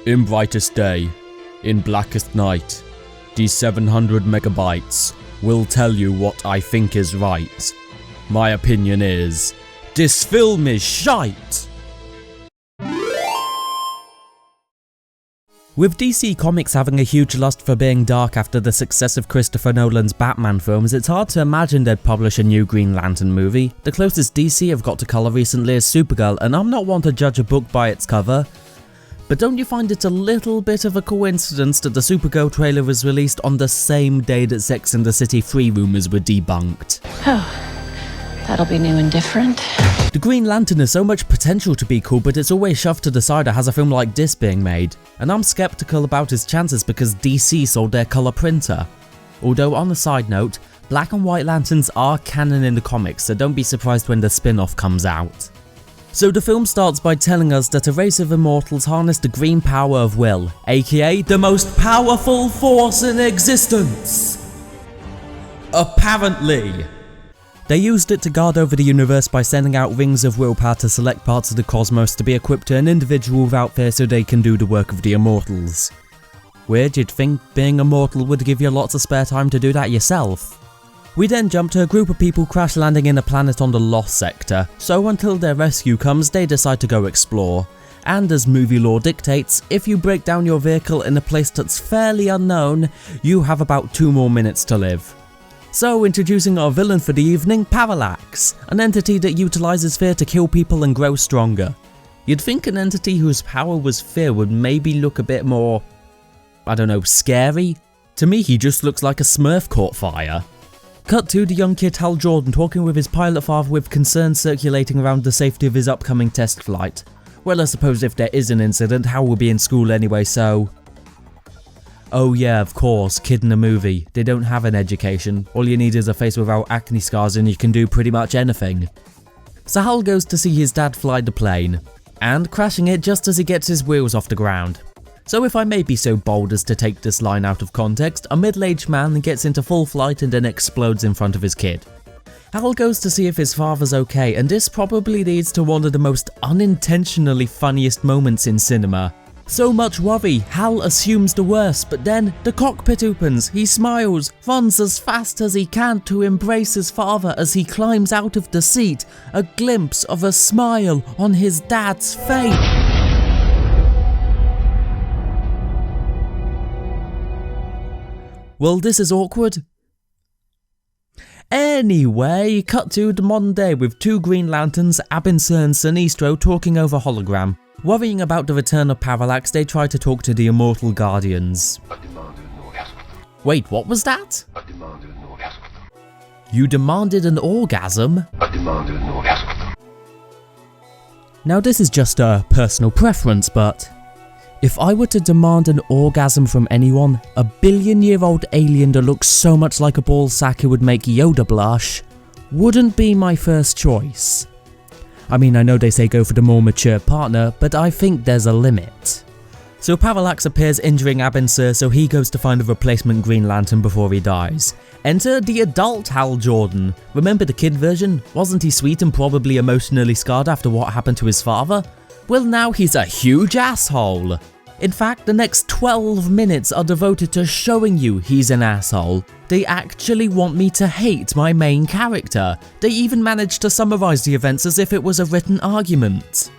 In brightest day, in blackest night, these 700 megabytes will tell you what I think is right. My opinion is, this film is shite! With DC Comics having a huge lust for being dark after the success of Christopher Nolan's Batman films, it's hard to imagine they'd publish a new Green Lantern movie. The closest DC have got to colour recently is Supergirl, and I'm not one to judge a book by its cover. But don't you find it a little bit of a coincidence that the Supergirl trailer was released on the same day that Sex and the City 3 rumours were debunked? Oh, that'll be new and different. The Green Lantern has so much potential to be cool, but it's always shoved to the side as a film like this being made, and I'm skeptical about his chances because DC sold their colour printer. Although on a side note, black and white lanterns are canon in the comics, so don't be surprised when the spin-off comes out. So the film starts by telling us that a race of immortals harness the green power of will, aka the most powerful force in existence. Apparently. They used it to guard over the universe by sending out rings of willpower to select parts of the cosmos to be equipped to an individual without fear so they can do the work of the immortals. Weird, you'd think being immortal would give you lots of spare time to do that yourself. We then jump to a group of people crash landing in a planet on the Lost Sector, so until their rescue comes they decide to go explore. And as movie lore dictates, if you break down your vehicle in a place that's fairly unknown, you have about 2 more minutes to live. So introducing our villain for the evening, Parallax, an entity that utilises fear to kill people and grow stronger. You'd think an entity whose power was fear would maybe look a bit more, I don't know, scary? To me he just looks like a Smurf caught fire. Cut to the young kid Hal Jordan talking with his pilot father with concerns circulating around the safety of his upcoming test flight. Well, I suppose if there is an incident, Hal will be in school anyway, so... Oh yeah, of course, kid in a movie. They don't have an education. All you need is a face without acne scars and you can do pretty much anything. So Hal goes to see his dad fly the plane, and crashing it just as he gets his wheels off the ground. So if I may be so bold as to take this line out of context, a middle-aged man gets into full flight and then explodes in front of his kid. Hal goes to see if his father's okay, and this probably leads to one of the most unintentionally funniest moments in cinema. So much worry, Hal assumes the worst, but then the cockpit opens, he smiles, runs as fast as he can to embrace his father as he climbs out of the seat, a glimpse of a smile on his dad's face. Well, this is awkward. Anyway, cut to the modern day with 2 Green Lanterns, Abinser and Sinestro talking over hologram. Worrying about the return of Parallax, they try to talk to the immortal Guardians. Wait, what was that? You demanded an orgasm? Now this is just a personal preference, but... if I were to demand an orgasm from anyone, a billion-year-old alien that looks so much like a ball sack who would make Yoda blush wouldn't be my first choice. I mean, I know they say go for the more mature partner, but I think there's a limit. So Parallax appears injuring Abinser, so he goes to find a replacement Green Lantern before he dies. Enter the adult Hal Jordan. Remember the kid version? Wasn't he sweet and probably emotionally scarred after what happened to his father? Well, now he's a huge asshole. In fact, the next 12 minutes are devoted to showing you he's an asshole. They actually want me to hate my main character. They even managed to summarise the events as if it was a written argument.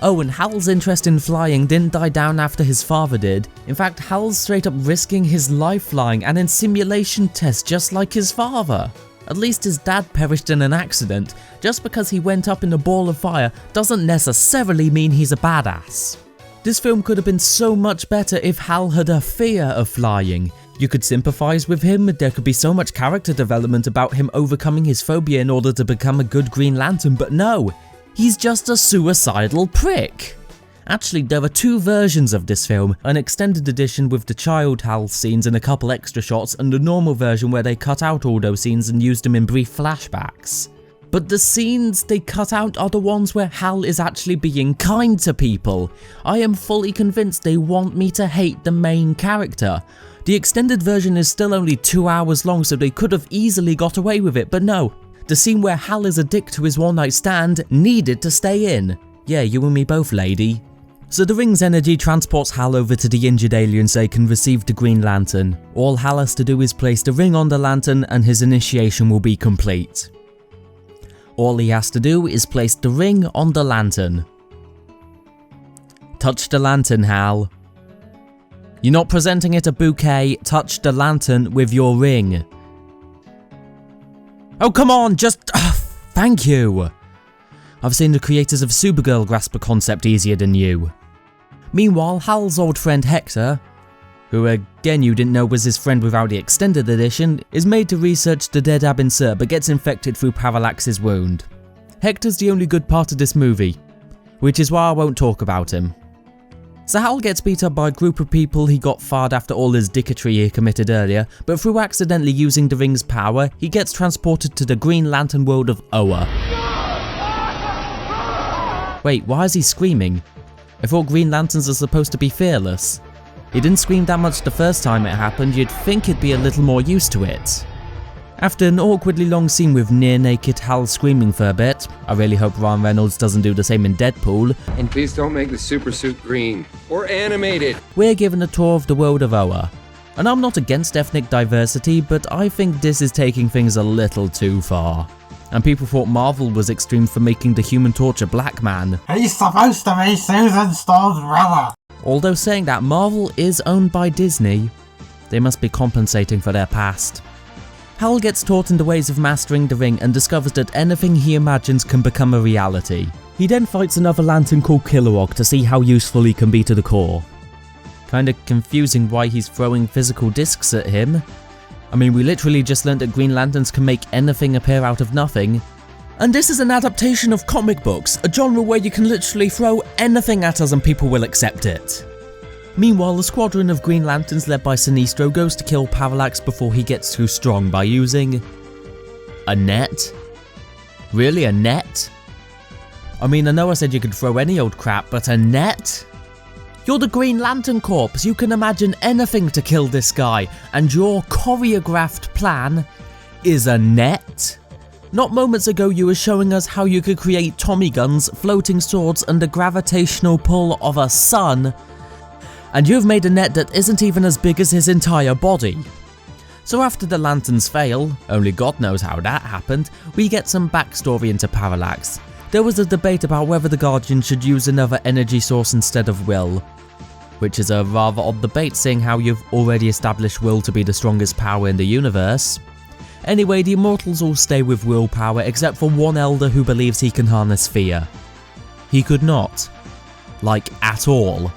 Oh, and Hal's interest in flying didn't die down after his father did. In fact, Hal's straight up risking his life flying and in simulation tests just like his father. At least his dad perished in an accident. Just because he went up in a ball of fire doesn't necessarily mean he's a badass. This film could have been so much better if Hal had a fear of flying. You could sympathise with him, there could be so much character development about him overcoming his phobia in order to become a good Green Lantern, but no, he's just a suicidal prick. Actually, there are 2 versions of this film, an extended edition with the child Hal scenes and a couple extra shots, and the normal version where they cut out all those scenes and used them in brief flashbacks. But the scenes they cut out are the ones where Hal is actually being kind to people. I am fully convinced they want me to hate the main character. The extended version is still only 2 hours long, so they could have easily got away with it, but no. The scene where Hal is a dick to his one-night stand needed to stay in. Yeah, you and me both, lady. So the ring's energy transports Hal over to the injured alien so he can receive the Green Lantern. All Hal has to do is place the ring on the lantern and his initiation will be complete. All he has to do is place the ring on the lantern. Touch the lantern, Hal. You're not presenting it a bouquet, touch the lantern with your ring. Oh come on, just... thank you. I've seen the creators of Supergirl grasp a concept easier than you. Meanwhile, Hal's old friend Hector, who again you didn't know was his friend without the extended edition, is made to research the dead Ab Sur but gets infected through Parallax's wound. Hector's the only good part of this movie, which is why I won't talk about him. So Hal gets beat up by a group of people he got fired after all his dicketry he committed earlier, but through accidentally using the ring's power, he gets transported to the Green Lantern world of Oa. Wait, why is he screaming? I thought Green Lanterns are supposed to be fearless. He didn't scream that much the first time it happened, you'd think he'd be a little more used to it. After an awkwardly long scene with near-naked Hal screaming for a bit, I really hope Ryan Reynolds doesn't do the same in Deadpool. And please don't make the super suit green, or animated. We're given a tour of the world of Oa. And I'm not against ethnic diversity, but I think this is taking things a little too far. And people thought Marvel was extreme for making the Human Torch a black man. He's supposed to be Susan Storm's brother. Although saying that, Marvel is owned by Disney. They must be compensating for their past. Hal gets taught in the ways of mastering the ring and discovers that anything he imagines can become a reality. He then fights another lantern called Kilowog to see how useful he can be to the core. Kinda confusing why he's throwing physical discs at him. I mean, we literally just learned that Green Lanterns can make anything appear out of nothing. And this is an adaptation of comic books, a genre where you can literally throw anything at us and people will accept it. Meanwhile, the squadron of Green Lanterns led by Sinestro goes to kill Parallax before he gets too strong by using... a net? Really, a net? I mean, I know I said you could throw any old crap, but a net? You're the Green Lantern Corps, you can imagine anything to kill this guy, and your choreographed plan is a net? Not moments ago you were showing us how you could create Tommy guns, floating swords, and the gravitational pull of a sun, and you've made a net that isn't even as big as his entire body. So after the lanterns fail, only God knows how that happened, we get some backstory into Parallax. There was a debate about whether the Guardian should use another energy source instead of Will, which is a rather odd debate seeing how you've already established Will to be the strongest power in the universe. Anyway, the Immortals all stay with willpower except for one Elder who believes he can harness fear. He could not. Like, at all.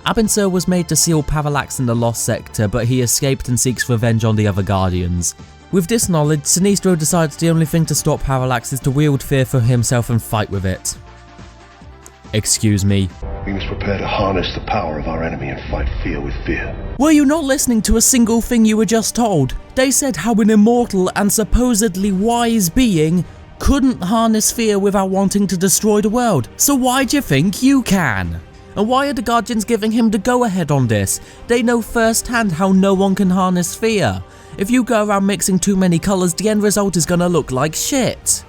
Ab Sur was made to seal Parallax in the Lost Sector, but he escaped and seeks revenge on the other Guardians. With this knowledge, Sinestro decides the only thing to stop Parallax is to wield fear for himself and fight with it. Excuse me. We must prepare to harness the power of our enemy and fight fear with fear. Were you not listening to a single thing you were just told? They said how an immortal and supposedly wise being couldn't harness fear without wanting to destroy the world, so why do you think you can? And why are the Guardians giving him the go-ahead on this? They know firsthand how no one can harness fear. If you go around mixing too many colours, the end result is gonna look like shit.